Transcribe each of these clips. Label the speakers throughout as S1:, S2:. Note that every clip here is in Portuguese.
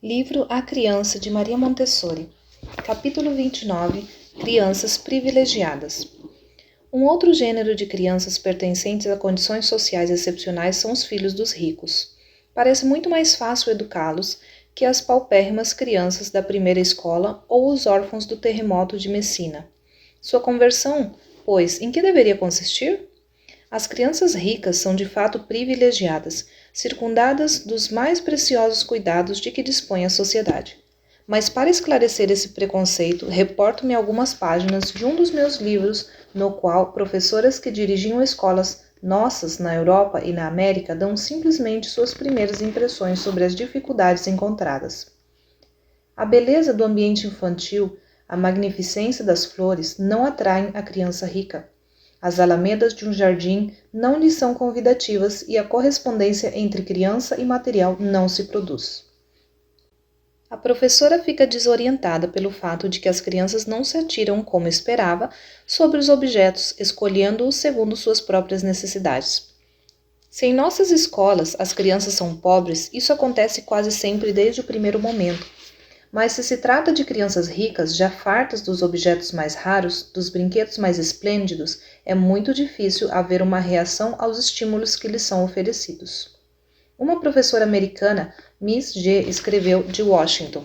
S1: Livro A Criança, de Maria Montessori. Capítulo 29. Crianças privilegiadas. Um outro gênero de crianças pertencentes a condições sociais excepcionais são os filhos dos ricos. Parece muito mais fácil educá-los que as paupérrimas crianças da primeira escola ou os órfãos do terremoto de Messina. Sua conversão, pois, em que deveria consistir? As crianças ricas são de fato privilegiadas, circundadas dos mais preciosos cuidados de que dispõe a sociedade. Mas para esclarecer esse preconceito, reporto-me algumas páginas de um dos meus livros, no qual professoras que dirigiam escolas nossas na Europa e na América dão simplesmente suas primeiras impressões sobre as dificuldades encontradas. A beleza do ambiente infantil, a magnificência das flores não atraem a criança rica. As alamedas de um jardim não lhe são convidativas e a correspondência entre criança e material não se produz. A professora fica desorientada pelo fato de que as crianças não se atiram, como esperava, sobre os objetos, escolhendo-os segundo suas próprias necessidades. Se em nossas escolas as crianças são pobres, isso acontece quase sempre desde o primeiro momento. Mas se se trata de crianças ricas, já fartas dos objetos mais raros, dos brinquedos mais esplêndidos, é muito difícil haver uma reação aos estímulos que lhes são oferecidos. Uma professora americana, Miss G., escreveu de Washington: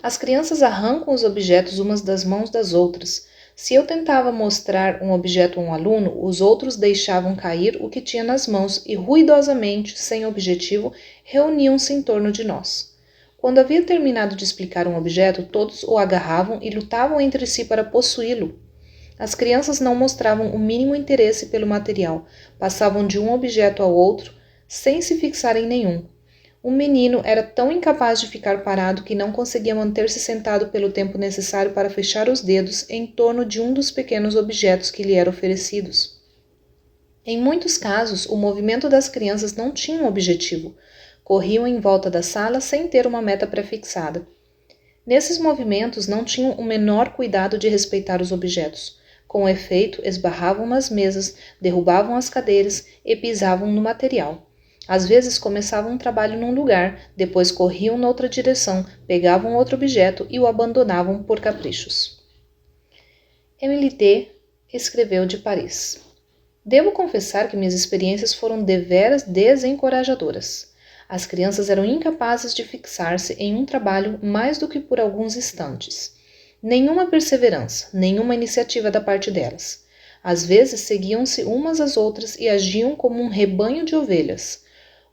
S1: as crianças arrancam os objetos umas das mãos das outras. Se eu tentava mostrar um objeto a um aluno, os outros deixavam cair o que tinha nas mãos e, ruidosamente, sem objetivo, reuniam-se em torno de nós. Quando havia terminado de explicar um objeto, todos o agarravam e lutavam entre si para possuí-lo. As crianças não mostravam o mínimo interesse pelo material, passavam de um objeto ao outro, sem se fixar em nenhum. Um menino era tão incapaz de ficar parado que não conseguia manter-se sentado pelo tempo necessário para fechar os dedos em torno de um dos pequenos objetos que lhe eram oferecidos. Em muitos casos, o movimento das crianças não tinha um objetivo. Corriam em volta da sala sem ter uma meta prefixada. Nesses movimentos não tinham o menor cuidado de respeitar os objetos. Com efeito, esbarravam nas mesas, derrubavam as cadeiras e pisavam no material. Às vezes começavam um trabalho num lugar, depois corriam noutra direção, pegavam outro objeto e o abandonavam por caprichos. Emily D. escreveu de Paris: devo confessar que minhas experiências foram deveras desencorajadoras. As crianças eram incapazes de fixar-se em um trabalho mais do que por alguns instantes. Nenhuma perseverança, nenhuma iniciativa da parte delas. Às vezes seguiam-se umas às outras e agiam como um rebanho de ovelhas.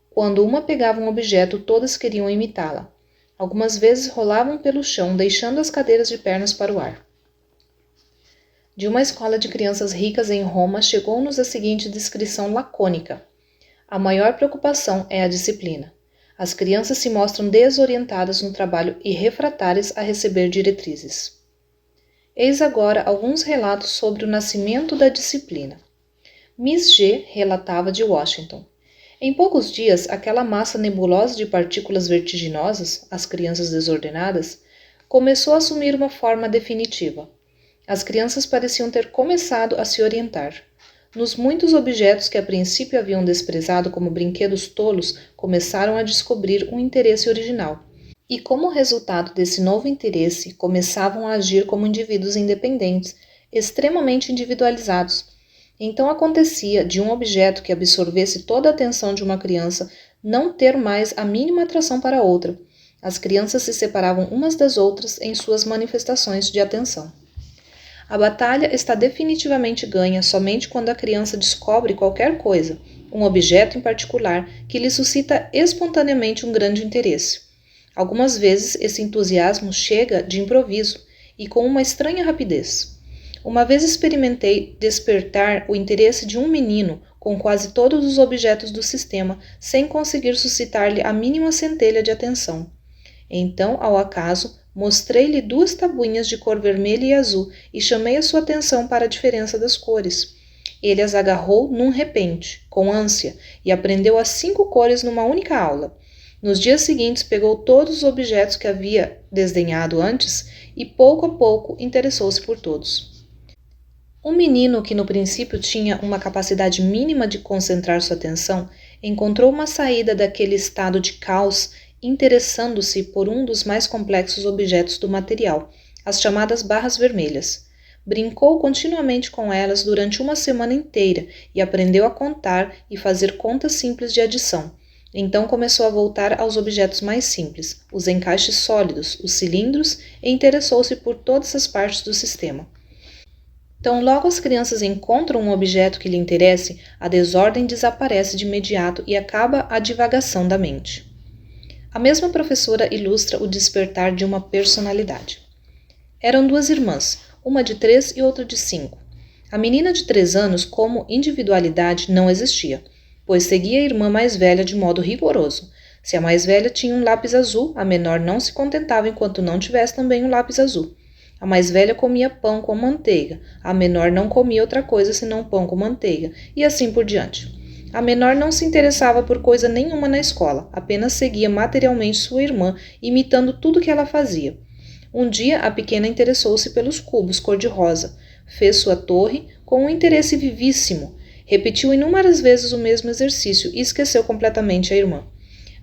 S1: Quando uma pegava um objeto, todas queriam imitá-la. Algumas vezes rolavam pelo chão, deixando as cadeiras de pernas para o ar. De uma escola de crianças ricas em Roma, chegou-nos a seguinte descrição lacônica: a maior preocupação é a disciplina. As crianças se mostram desorientadas no trabalho e refratárias a receber diretrizes. Eis agora alguns relatos sobre o nascimento da disciplina. Miss G. relatava de Washington: em poucos dias, aquela massa nebulosa de partículas vertiginosas, as crianças desordenadas, começou a assumir uma forma definitiva. As crianças pareciam ter começado a se orientar. Nos muitos objetos que a princípio haviam desprezado como brinquedos tolos, começaram a descobrir um interesse original. E como resultado desse novo interesse, começavam a agir como indivíduos independentes, extremamente individualizados. Então acontecia de um objeto que absorvesse toda a atenção de uma criança não ter mais a mínima atração para outra. As crianças se separavam umas das outras em suas manifestações de atenção. A batalha está definitivamente ganha somente quando a criança descobre qualquer coisa, um objeto em particular, que lhe suscita espontaneamente um grande interesse. Algumas vezes esse entusiasmo chega de improviso e com uma estranha rapidez. Uma vez experimentei despertar o interesse de um menino com quase todos os objetos do sistema, sem conseguir suscitar-lhe a mínima centelha de atenção. Então, ao acaso, mostrei-lhe 2 tabuinhas de cor vermelha e azul e chamei a sua atenção para a diferença das cores. Ele as agarrou num repente, com ânsia, e aprendeu as 5 cores numa única aula. Nos dias seguintes pegou todos os objetos que havia desdenhado antes e, pouco a pouco, interessou-se por todos. Um menino que no princípio tinha uma capacidade mínima de concentrar sua atenção, encontrou uma saída daquele estado de caos interessando-se por um dos mais complexos objetos do material, as chamadas barras vermelhas. Brincou continuamente com elas durante uma semana inteira e aprendeu a contar e fazer contas simples de adição. Então começou a voltar aos objetos mais simples, os encaixes sólidos, os cilindros, e interessou-se por todas as partes do sistema. Então, logo as crianças encontram um objeto que lhe interesse, a desordem desaparece de imediato e acaba a divagação da mente. A mesma professora ilustra o despertar de uma personalidade. Eram duas irmãs, uma de 3 e outra de 5. A menina de 3 anos, como individualidade, não existia, pois seguia a irmã mais velha de modo rigoroso. Se a mais velha tinha um lápis azul, a menor não se contentava enquanto não tivesse também um lápis azul. A mais velha comia pão com manteiga, a menor não comia outra coisa senão pão com manteiga, e assim por diante. A menor não se interessava por coisa nenhuma na escola, apenas seguia materialmente sua irmã, imitando tudo que ela fazia. Um dia, a pequena interessou-se pelos cubos cor-de-rosa, fez sua torre com um interesse vivíssimo, repetiu inúmeras vezes o mesmo exercício e esqueceu completamente a irmã.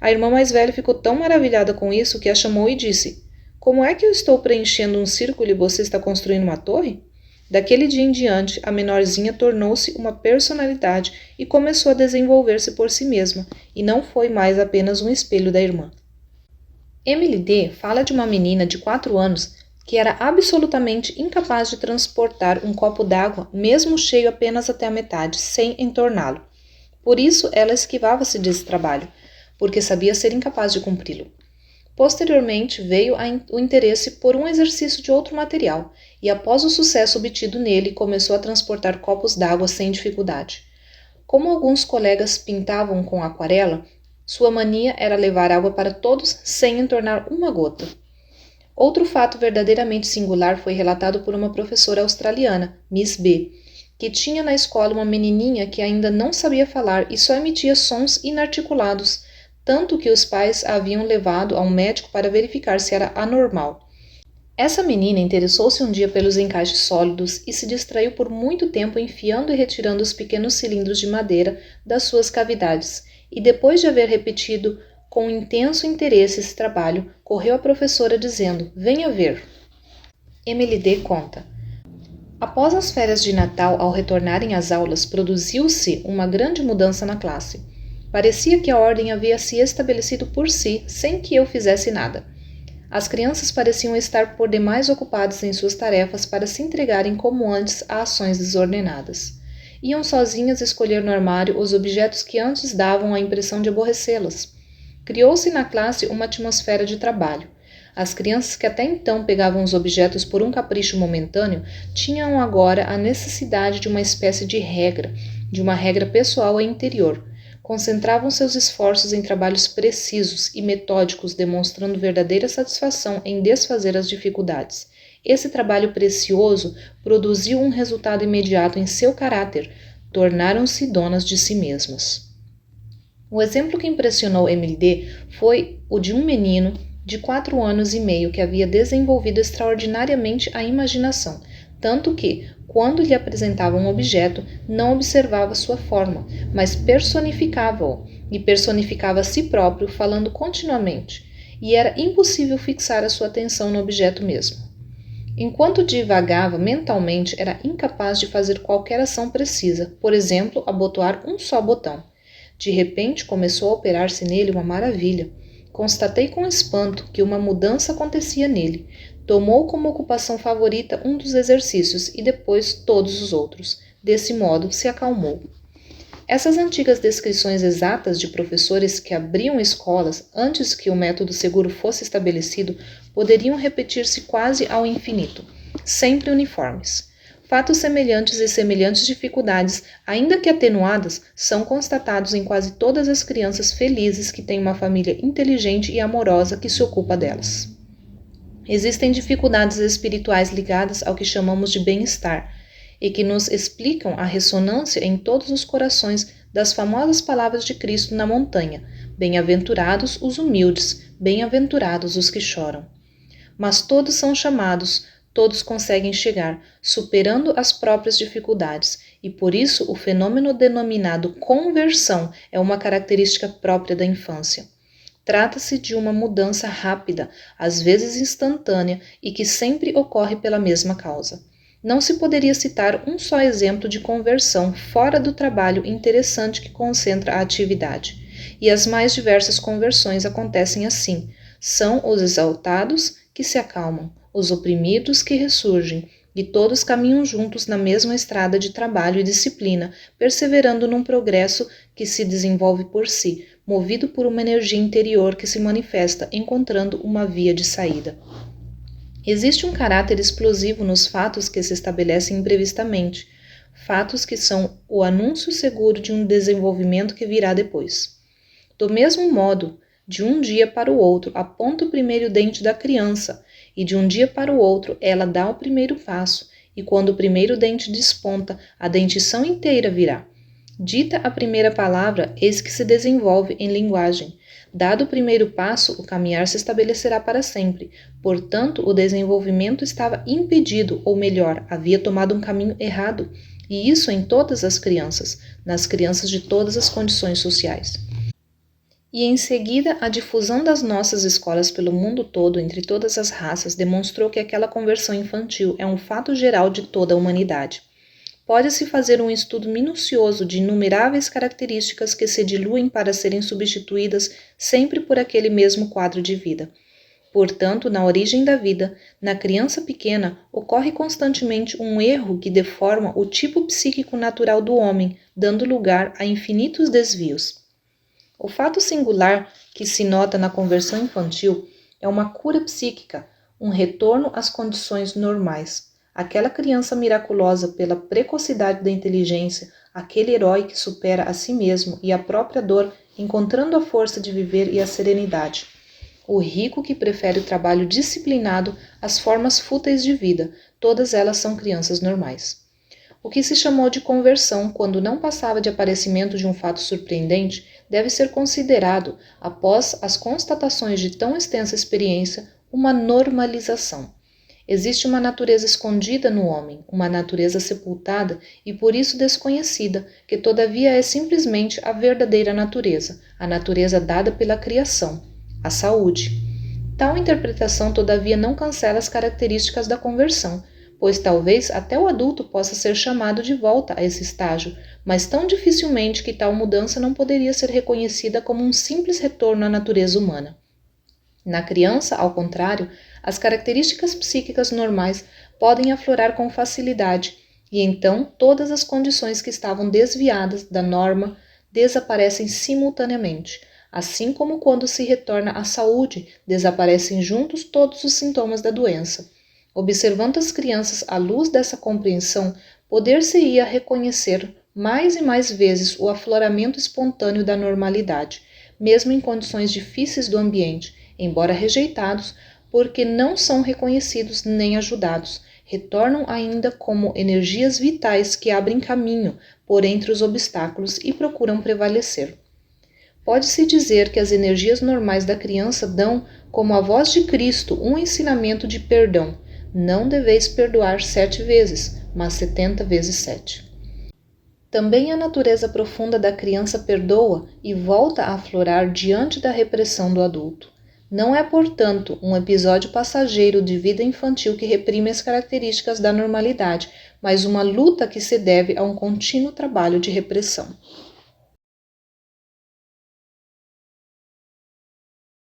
S1: A irmã mais velha ficou tão maravilhada com isso que a chamou e disse: "Como é que eu estou preenchendo um círculo e você está construindo uma torre?" Daquele dia em diante, a menorzinha tornou-se uma personalidade e começou a desenvolver-se por si mesma, e não foi mais apenas um espelho da irmã. Emily D. fala de uma menina de 4 anos que era absolutamente incapaz de transportar um copo d'água, mesmo cheio apenas até a metade, sem entorná-lo. Por isso, ela esquivava-se desse trabalho, porque sabia ser incapaz de cumpri-lo. Posteriormente, veio o interesse por um exercício de outro material, e após o sucesso obtido nele, começou a transportar copos d'água sem dificuldade. Como alguns colegas pintavam com aquarela, sua mania era levar água para todos sem entornar uma gota. Outro fato verdadeiramente singular foi relatado por uma professora australiana, Miss B., que tinha na escola uma menininha que ainda não sabia falar e só emitia sons inarticulados, tanto que os pais a haviam levado a um médico para verificar se era anormal. Essa menina interessou-se um dia pelos encaixes sólidos e se distraiu por muito tempo enfiando e retirando os pequenos cilindros de madeira das suas cavidades, e depois de haver repetido com intenso interesse esse trabalho, correu à professora dizendo: "Venha ver." Emily D. conta: após as férias de Natal, ao retornarem às aulas, produziu-se uma grande mudança na classe. Parecia que a ordem havia se estabelecido por si, sem que eu fizesse nada. As crianças pareciam estar por demais ocupadas em suas tarefas para se entregarem como antes a ações desordenadas. Iam sozinhas escolher no armário os objetos que antes davam a impressão de aborrecê-las. Criou-se na classe uma atmosfera de trabalho. As crianças que até então pegavam os objetos por um capricho momentâneo, tinham agora a necessidade de uma espécie de regra, de uma regra pessoal e interior. Concentravam seus esforços em trabalhos precisos e metódicos, demonstrando verdadeira satisfação em desfazer as dificuldades. Esse trabalho precioso produziu um resultado imediato em seu caráter, tornaram-se donas de si mesmas. O exemplo que impressionou Emily D. foi o de um menino de 4 anos e meio que havia desenvolvido extraordinariamente a imaginação, tanto que, quando lhe apresentava um objeto, não observava sua forma, mas personificava-o, e personificava a si próprio, falando continuamente, e era impossível fixar a sua atenção no objeto mesmo. Enquanto divagava mentalmente, era incapaz de fazer qualquer ação precisa, por exemplo, abotoar um só botão. De repente, começou a operar-se nele uma maravilha. Constatei com espanto que uma mudança acontecia nele. Tomou como ocupação favorita um dos exercícios e depois todos os outros. Desse modo, se acalmou. Essas antigas descrições exatas de professores que abriam escolas antes que o método seguro fosse estabelecido poderiam repetir-se quase ao infinito, sempre uniformes. Fatos semelhantes e semelhantes dificuldades, ainda que atenuadas, são constatados em quase todas as crianças felizes que têm uma família inteligente e amorosa que se ocupa delas. Existem dificuldades espirituais ligadas ao que chamamos de bem-estar e que nos explicam a ressonância em todos os corações das famosas palavras de Cristo na montanha: bem-aventurados os humildes, bem-aventurados os que choram. Mas todos são chamados, todos conseguem chegar, superando as próprias dificuldades, e por isso o fenômeno denominado conversão é uma característica própria da infância. Trata-se de uma mudança rápida, às vezes instantânea, e que sempre ocorre pela mesma causa. Não se poderia citar um só exemplo de conversão fora do trabalho interessante que concentra a atividade. E as mais diversas conversões acontecem assim. São os exaltados que se acalmam, os oprimidos que ressurgem, e todos caminham juntos na mesma estrada de trabalho e disciplina, perseverando num progresso que se desenvolve por si, movido por uma energia interior que se manifesta, encontrando uma via de saída. Existe um caráter explosivo nos fatos que se estabelecem imprevistamente, fatos que são o anúncio seguro de um desenvolvimento que virá depois. Do mesmo modo, de um dia para o outro aponta o primeiro dente da criança, e de um dia para o outro ela dá o primeiro passo, e quando o primeiro dente desponta, a dentição inteira virá. Dita a primeira palavra, eis que se desenvolve em linguagem. Dado o primeiro passo, o caminhar se estabelecerá para sempre. Portanto, o desenvolvimento estava impedido, ou melhor, havia tomado um caminho errado. E isso em todas as crianças, nas crianças de todas as condições sociais. E em seguida, a difusão das nossas escolas pelo mundo todo, entre todas as raças, demonstrou que aquela conversão infantil é um fato geral de toda a humanidade. Pode-se fazer um estudo minucioso de inumeráveis características que se diluem para serem substituídas sempre por aquele mesmo quadro de vida. Portanto, na origem da vida, na criança pequena, ocorre constantemente um erro que deforma o tipo psíquico natural do homem, dando lugar a infinitos desvios. O fato singular que se nota na conversão infantil é uma cura psíquica, um retorno às condições normais. Aquela criança miraculosa pela precocidade da inteligência, aquele herói que supera a si mesmo e a própria dor, encontrando a força de viver e a serenidade. O rico que prefere o trabalho disciplinado às formas fúteis de vida, todas elas são crianças normais. O que se chamou de conversão, quando não passava de aparecimento de um fato surpreendente, deve ser considerado, após as constatações de tão extensa experiência, uma normalização. Existe uma natureza escondida no homem, uma natureza sepultada e por isso desconhecida, que todavia é simplesmente a verdadeira natureza, a natureza dada pela criação, a saúde. Tal interpretação, todavia, não cancela as características da conversão, pois talvez até o adulto possa ser chamado de volta a esse estágio, mas tão dificilmente que tal mudança não poderia ser reconhecida como um simples retorno à natureza humana. Na criança, ao contrário, as características psíquicas normais podem aflorar com facilidade, e então todas as condições que estavam desviadas da norma desaparecem simultaneamente, assim como quando se retorna à saúde, desaparecem juntos todos os sintomas da doença. Observando as crianças à luz dessa compreensão, poder-se-ia reconhecer mais e mais vezes o afloramento espontâneo da normalidade, mesmo em condições difíceis do ambiente, embora rejeitados, porque não são reconhecidos nem ajudados, retornam ainda como energias vitais que abrem caminho por entre os obstáculos e procuram prevalecer. Pode-se dizer que as energias normais da criança dão, como a voz de Cristo, um ensinamento de perdão. Não deveis perdoar 7 vezes, mas 70 vezes 7. Também a natureza profunda da criança perdoa e volta a aflorar diante da repressão do adulto. Não é, portanto, um episódio passageiro de vida infantil que reprime as características da normalidade, mas uma luta que se deve a um contínuo trabalho de repressão.